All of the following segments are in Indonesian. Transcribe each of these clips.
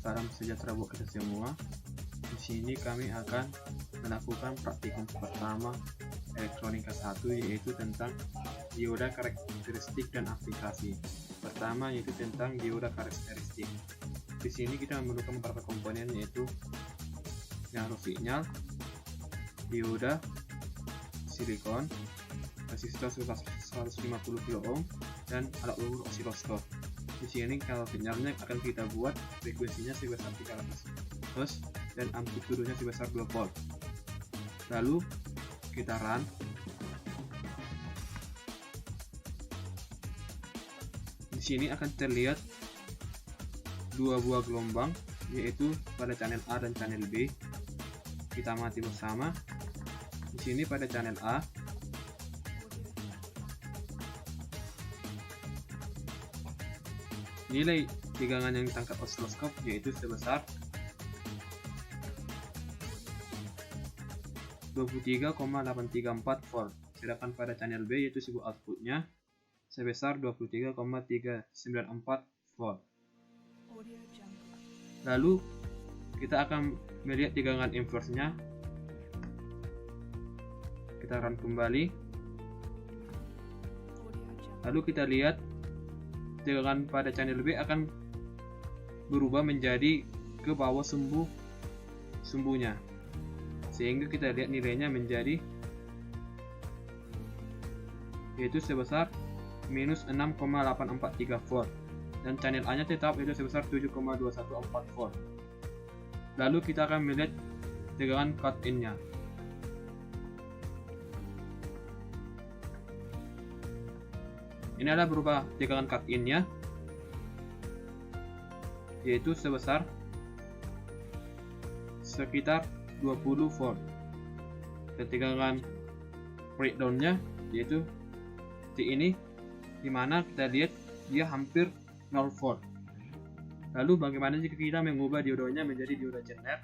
Salam sejahtera buat kita semua. Di sini kami akan melakukan praktikum pertama elektronika 1, yaitu tentang dioda karakteristik dan aplikasi. Pertama yaitu tentang dioda karakteristik. Di sini kita memerlukan beberapa komponen, yaitu pengaruh sinyal, dioda, silikon, resistor 150 kilo ohm, dan alat ukur osiloskop. Di sini kalau sinyalnya akan kita buat frekuensinya sebesar 300 Hz dan amplitudenya sebesar 2 volt. Lalu kita run. Di sini akan terlihat dua buah gelombang, yaitu pada channel A dan channel B. Kita amati bersama. Di sini pada channel A nilai tegangan yang ditangkap osiloskop yaitu sebesar 23,834 volt, sedangkan pada channel B yaitu sebuah outputnya sebesar 23,394 volt. Lalu kita akan melihat tegangan inverse-nya. Kita run kembali. Lalu kita lihat tegangan pada channel B akan berubah menjadi ke bawah sumbunya, sehingga kita lihat nilainya menjadi yaitu sebesar minus 6,843 volt, dan channel A nya tetap yaitu sebesar 7,214 volt. Lalu kita akan melihat tegangan cut in nya. Ini adalah berubah tegangan cut in nya, yaitu sebesar sekitar 20 volt. Dan tegangan breakdown nya yaitu di ini, dimana kita lihat dia hampir 0 volt. Lalu bagaimana jika kita mengubah diodanya menjadi dioda Zener?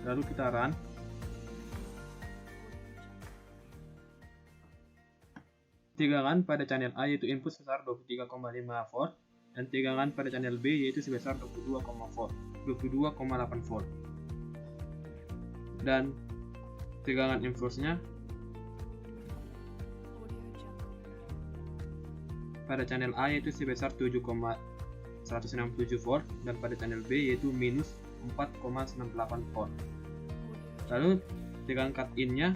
Lalu kita run. Tegangan pada channel A yaitu input sebesar 23,5 volt, dan tegangan pada channel B yaitu sebesar 22,8 volt. Dan tegangan inverse-nya pada channel A yaitu sebesar 7,167 volt, dan pada channel B yaitu minus 4,98 volt. Lalu tegangan cut in-nya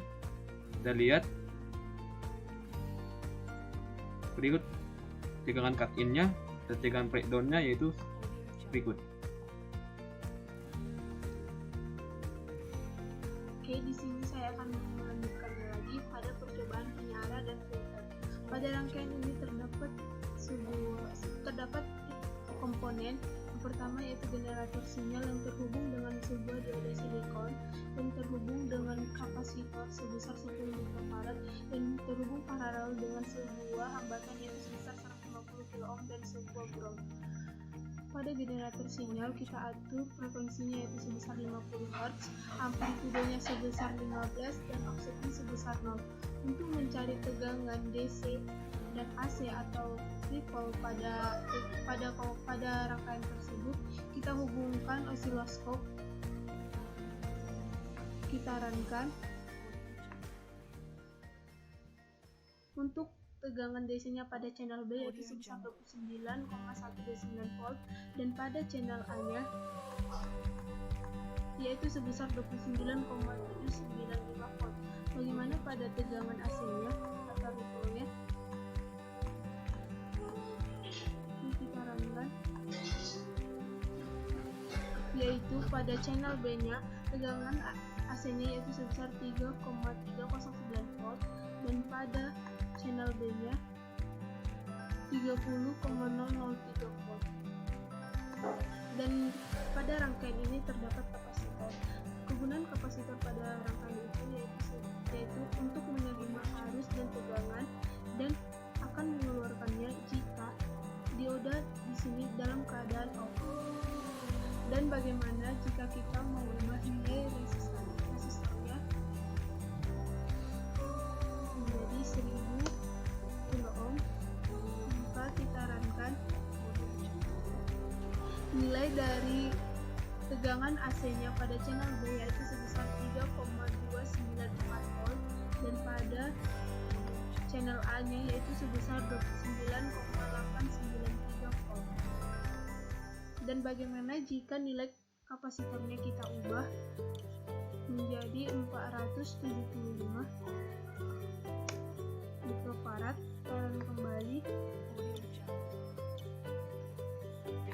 kita lihat berikut tegangan cut in-nya dan tegangan breakdown-nya yaitu berikut. Oke, di sini saya akan melanjutkannya lagi pada percobaan penyiaran dan filter. Pada rangkaian ini terdapat komponen. Yang pertama yaitu generator sinyal yang terhubung dengan sebuah dioda silikon yang terhubung dengan kapasitor sebesar 10 mikrofarad dan terhubung paralel dengan sebuah hambatan yaitu sebesar 150 kilo ohm dan sebuah ground. Pada generator sinyal kita atur frekuensinya yaitu sebesar 50 Hz, amplitudenya sebesar 15 dan offsetnya sebesar 0. Untuk mencari tegangan DC dan AC atau ripple pada rangkaian tersebut, kita hubungkan osiloskop, kita runkan. Untuk tegangan DC-nya pada channel B yaitu sebesar 29,129 volt, dan pada channel A-nya yaitu sebesar 29,795 volt. Bagaimana pada tegangan AC-nya atau ripple-nya? Kita runkan, yaitu pada channel B-nya tegangan AC-nya yaitu sebesar 3,309 volt, dan pada channel B-nya 30,003 volt. Dan pada rangkaian ini terdapat kapasitor. Kegunaan kapasitor pada rangkaian itu yaitu untuk menerima arus dan tegangan, dan akan mengeluarkannya jika dioda di sini dalam keadaan off. nilai dari tegangan AC-nya pada channel B yaitu sebesar 3,294 volt dan pada channel A-nya yaitu sebesar 29,893 volt. Dan bagaimana jika nilai kapasitornya kita ubah menjadi 475 mikrofarad? Sekarang kembali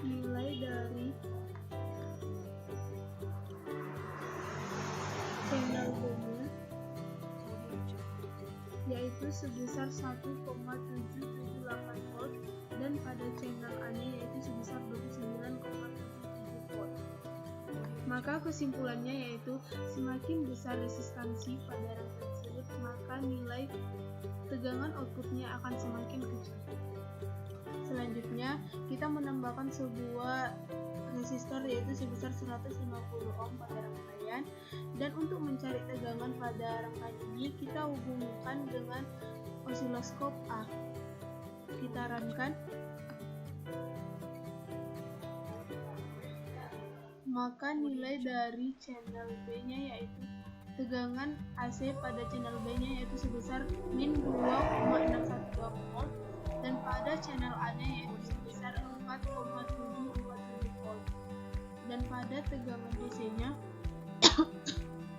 nilai dari channel B-nya yaitu sebesar 1,778 volt dan pada channel A-nya yaitu sebesar 29,77 volt. Maka kesimpulannya yaitu semakin besar resistansi pada rangkaian tersebut, maka nilai tegangan outputnya akan semakin kecil. Selanjutnya, kita menambahkan sebuah resistor yaitu sebesar 150 ohm pada rangkaian, dan untuk mencari tegangan pada rangkaian ini kita hubungkan dengan osiloskop A. Kita runkan, maka nilai dari channel B-nya yaitu tegangan AC pada channel B-nya yaitu sebesar min 2,612 volt dan pada channel A-nya yaitu sebesar 4,747 volt. Dan pada tegangan DC-nya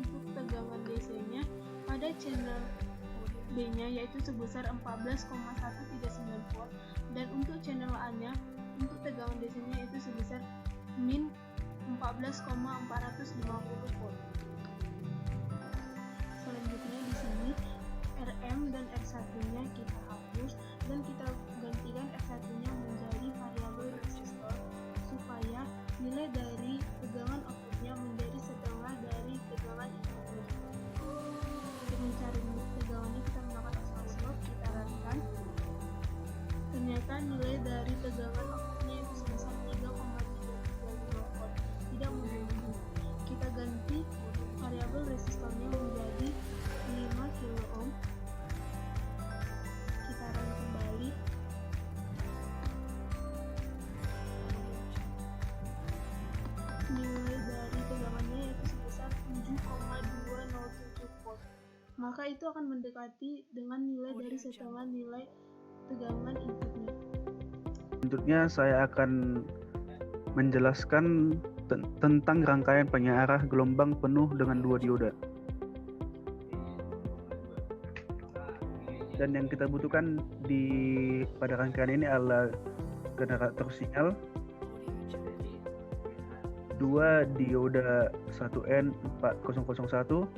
untuk tegangan DC-nya pada channel B-nya yaitu sebesar 14,139 volt dan untuk channel A-nya untuk tegangan DC-nya yaitu sebesar min 14,450 volt. Selanjutnya di sini RM dan R1-nya kita hapus dan kita gantikan R1-nya menjadi variabel resistor supaya nilai dari tegangan outputnya menjadi setengah dari tegangan inputnya. Untuk mencari tegangannya kita menggunakan osiloskop, kita runkan. Ternyata nilai dari tegangan outputnya itu sebesar 3,335 volt. Tidak mudah-mudah. Kita ganti variabel resistornya menjadi 5 kilo ohm. Kita run kembali. Nilai dari tegangannya yaitu sebesar 7,207 volt. Maka itu akan mendekati dengan nilai dari setengah nilai tegangan inputnya. Selanjutnya saya akan menjelaskan tentang rangkaian penyearah gelombang penuh dengan dua dioda. Dan yang kita butuhkan pada rangkaian ini adalah generator sinyal, 2 dioda 1N4001,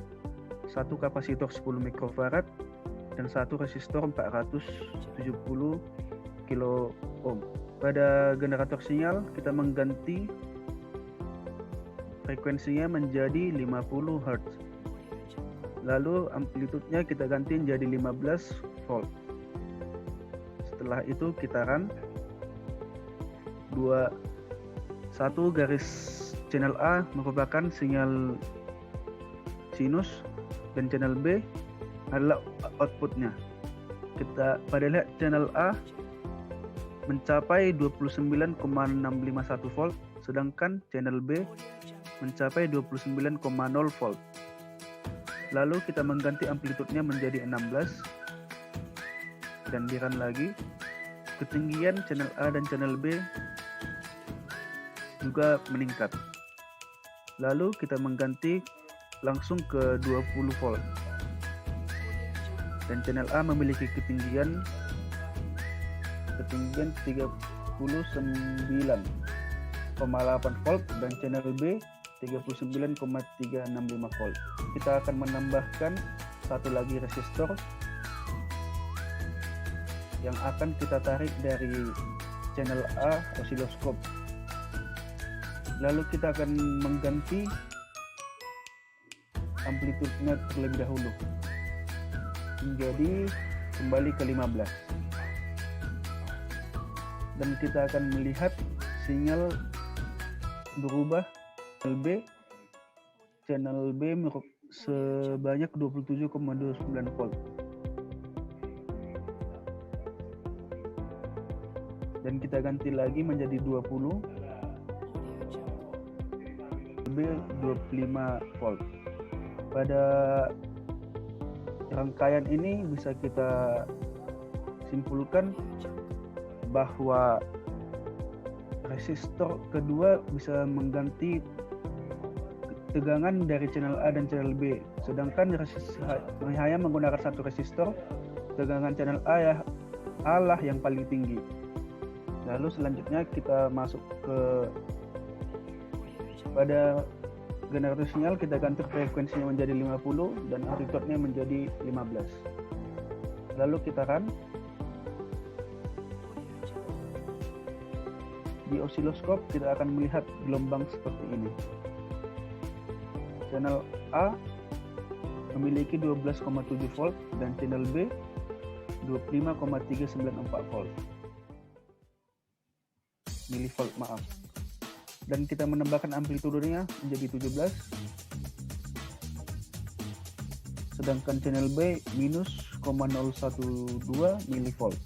1 kapasitor 10 mikrofarad, dan 1 resistor 470 kilo ohm. Pada generator sinyal kita mengganti frekuensinya menjadi 50 Hz. Lalu amplitudenya kita ganti menjadi 15 volt. Setelah itu kita run 1 garis channel A merupakan sinyal sinus dan channel B adalah outputnya. Kita pada lihat channel A mencapai 29,651 volt, sedangkan channel B mencapai 29,0 volt. Lalu kita mengganti amplitudenya menjadi 16 dan di run lagi. Ketinggian channel A dan channel B juga meningkat. Lalu kita mengganti langsung ke 20 volt. Dan channel A memiliki ketinggian 39,8 volt dan channel B 39,365 volt. Kita akan menambahkan satu lagi resistor yang akan kita tarik dari channel A osiloskop. Lalu kita akan mengganti amplitudenya terlebih dahulu menjadi kembali ke 15. Dan kita akan melihat sinyal berubah. Channel B sebanyak 27,29 volt. Dan kita ganti lagi menjadi 20. B 25 volt. Pada rangkaian ini bisa kita simpulkan bahwa resistor kedua bisa mengganti tegangan dari channel A dan channel B, sedangkan hanya menggunakan satu resistor, tegangan channel A lah yang paling tinggi. Lalu selanjutnya kita masuk pada generator sinyal, kita ganti frekuensinya menjadi 50 dan amplitudenya menjadi 15. Lalu kita run. Di osiloskop kita akan melihat gelombang seperti ini. Channel A memiliki 12,7 volt dan channel B 25,394 volt. Milivolt, maaf. Dan kita menambahkan amplitudenya menjadi 17. Sedangkan channel B minus 0,012 milivolt.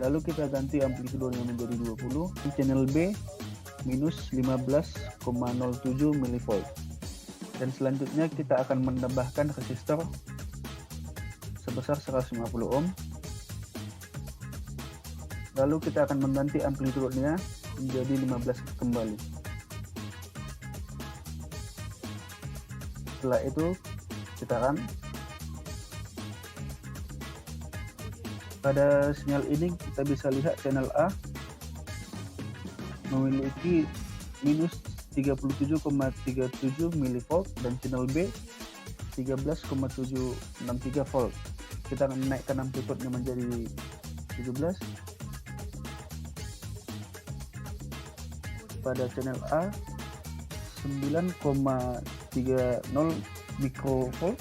Lalu kita ganti amplitudenya menjadi 20. Channel B minus 15,07 milivolt. Dan selanjutnya kita akan menambahkan resistor sebesar 150 ohm. Lalu kita akan mengganti amplitudenya menjadi 15 kembali. Setelah itu kita run. Pada sinyal ini kita bisa lihat channel A memiliki minus 37,37 milivolt dan channel B 13,763 volt. Kita akan menaikkan amplitudenya menjadi 17. Pada channel A 9,30 mikrovolt,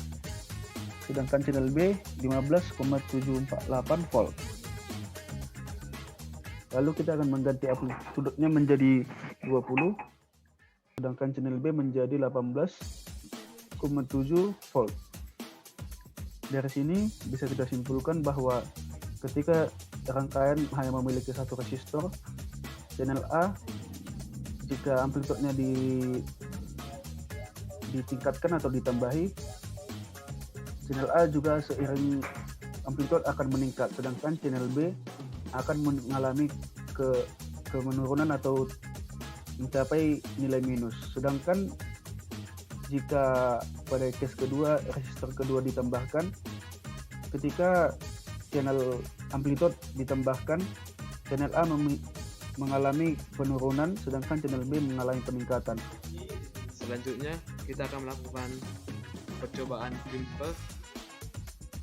sedangkan channel B 15,748 volt. Lalu kita akan mengganti amplitudenya menjadi 20, sedangkan channel B menjadi 18,7 volt. Dari sini bisa kita simpulkan bahwa ketika rangkaian hanya memiliki satu resistor, channel A jika amplitudenya ditingkatkan atau ditambahi, channel A juga seiring amplitude akan meningkat, sedangkan channel B akan mengalami kemenurunan atau mencapai nilai minus. Sedangkan jika pada case kedua, resistor kedua ditambahkan, ketika channel amplitude ditambahkan, channel A mengalami penurunan, sedangkan channel B mengalami peningkatan. Selanjutnya kita akan melakukan percobaan jumper,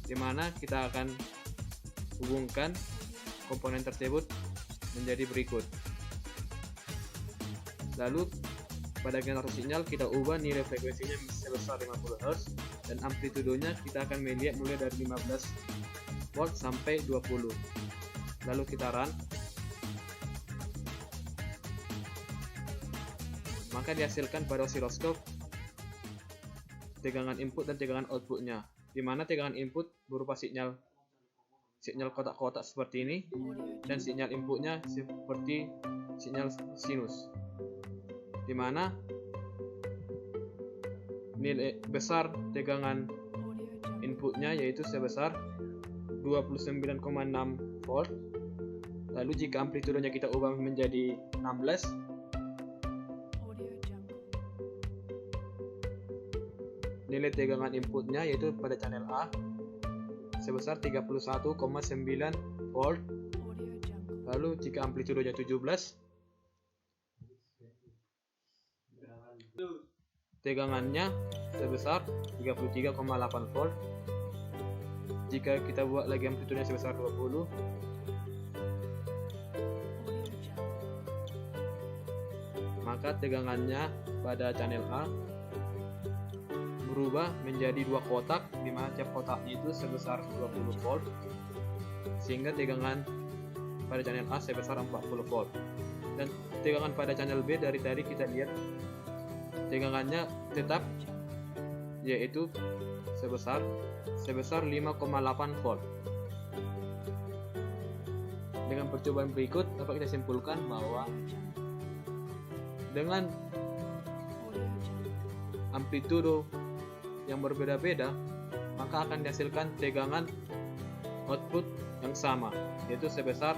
di mana kita akan hubungkan komponen tersebut menjadi berikut. Lalu pada generator sinyal kita ubah nilai frekuensinya sebesar 50 Hz dan amplitudenya kita akan melihat mulai dari 15 volt sampai 20. Lalu kita run. Maka dihasilkan pada osiloskop tegangan input dan tegangan outputnya, di mana tegangan input berupa sinyal kotak-kotak seperti ini dan sinyal inputnya seperti sinyal sinus, di mana nilai besar tegangan inputnya yaitu sebesar 29,6 volt. Lalu jika amplitudenya kita ubah menjadi 16, nilai tegangan inputnya yaitu pada channel A sebesar 31,9 volt. Lalu jika amplitudenya 17, tegangannya sebesar 33,8 volt. Jika kita buat lagi amplitudenya sebesar 20, maka tegangannya pada channel A berubah menjadi dua kotak, di mana tiap kotaknya itu sebesar 20 volt, sehingga tegangan pada channel A sebesar 40 volt. Dan tegangan pada channel B dari tadi kita lihat tegangannya tetap, yaitu sebesar 5,8 volt. Dengan percobaan berikut dapat kita simpulkan bahwa dengan amplitudo yang berbeda-beda, maka akan dihasilkan tegangan output yang sama, yaitu sebesar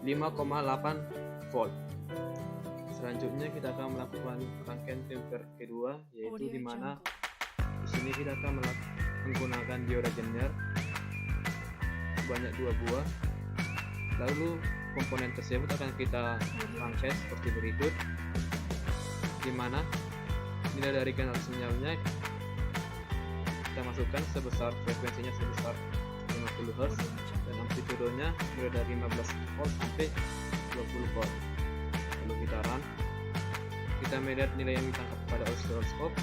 5,8 volt. Selanjutnya kita akan melakukan rangkaian temper kedua, yaitu di mana di sini kita akan menggunakan dioda Zener sebanyak 2 buah. Lalu komponen tersebut akan kita rangkai seperti berikut, di mana nilai dari kanal sinyalnya kita masukkan sebesar, frekuensinya sebesar 50 Hz dan amplitudonya mulai dari 15 volt sampai 20 volt. Lalu kita run, kita melihat nilai yang ditangkap pada oscilloscope,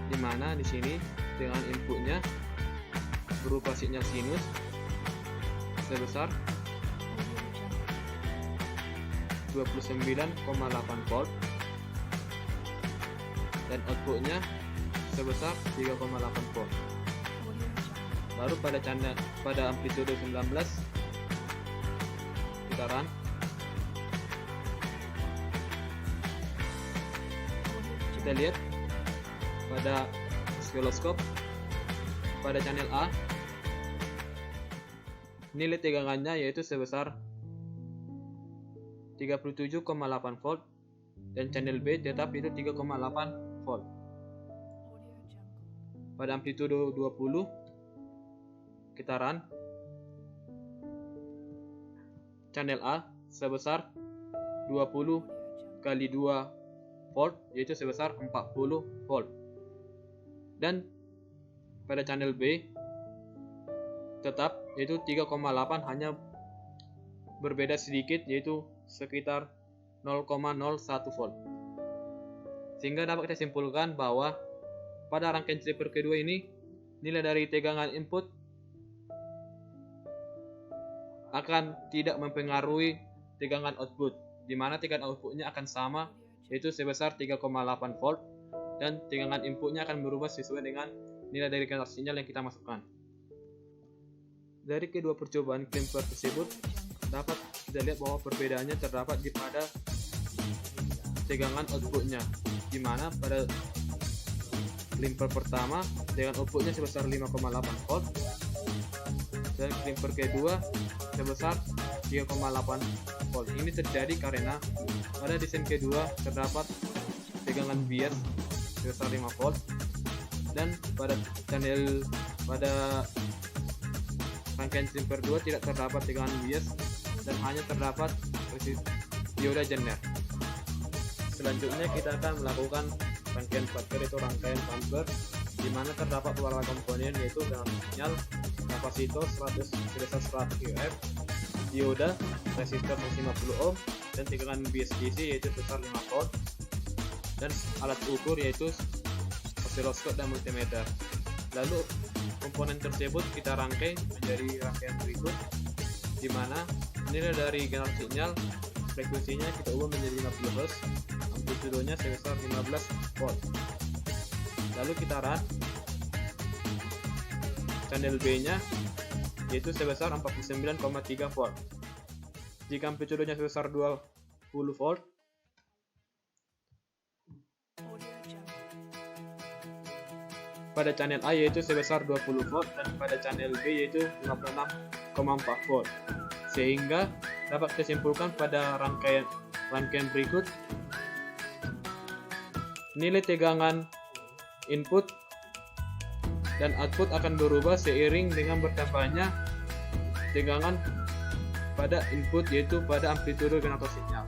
di mana di sini dengan inputnya berupa sinyal sinus sebesar 29,8 volt dan outputnya sebesar 3,8 volt. Baru pada amplitudo 19 kita run, kita lihat pada oscilloscope pada channel A nilai tegangannya yaitu sebesar 37,8 volt dan channel B tetap itu 3,8 volt. Pada amplitudo 20 kita run, channel A sebesar 20 kali 2 volt yaitu sebesar 40 volt. Dan pada channel B tetap yaitu 3,8, hanya berbeda sedikit yaitu sekitar 0,01 volt. Sehingga dapat kita simpulkan bahwa pada rangkaian stripper kedua ini nilai dari tegangan input akan tidak mempengaruhi tegangan output, di mana tegangan outputnya akan sama yaitu sebesar 3,8 volt dan tegangan inputnya akan berubah sesuai dengan nilai dari kanal sinyal yang kita masukkan. Dari kedua percobaan clamper tersebut dapat kita lihat bahwa perbedaannya terdapat di pada tegangan outputnya, di mana pada clamper pertama tegangan outputnya sebesar 5,8 volt dan clamper kedua sebesar 3,8 volt. Ini terjadi karena pada desain kedua terdapat tegangan bias sebesar 5 volt dan pada rangkaian clamper 2 tidak terdapat tegangan bias dan hanya terdapat dioda Zener. Selanjutnya kita akan melakukan rangkaian faktor, yaitu rangkaian bumper, di mana terdapat beberapa komponen yaitu kanal sinyal, kapasitor sebesar 100 UF, dioda, resistor 50 ohm dan tegangan bias DC yaitu sebesar 5 volt dan alat ukur yaitu oscilloscope dan multimeter. Lalu komponen tersebut kita rangkai menjadi rangkaian berikut, di mana nilai dari kanal sinyal frekuensinya kita ubah menjadi 50 Hz, amplitudonya sebesar 15 volt. Lalu kita run, channel B nya yaitu sebesar 49,3 volt. Jika amplitudonya sebesar 20 volt, pada channel A yaitu sebesar 20 volt dan pada channel B yaitu 56,4 volt. Sehingga dapat disimpulkan pada rangkaian berikut nilai tegangan input dan output akan berubah seiring dengan bertambahnya tegangan pada input yaitu pada amplitudo generator sinyal.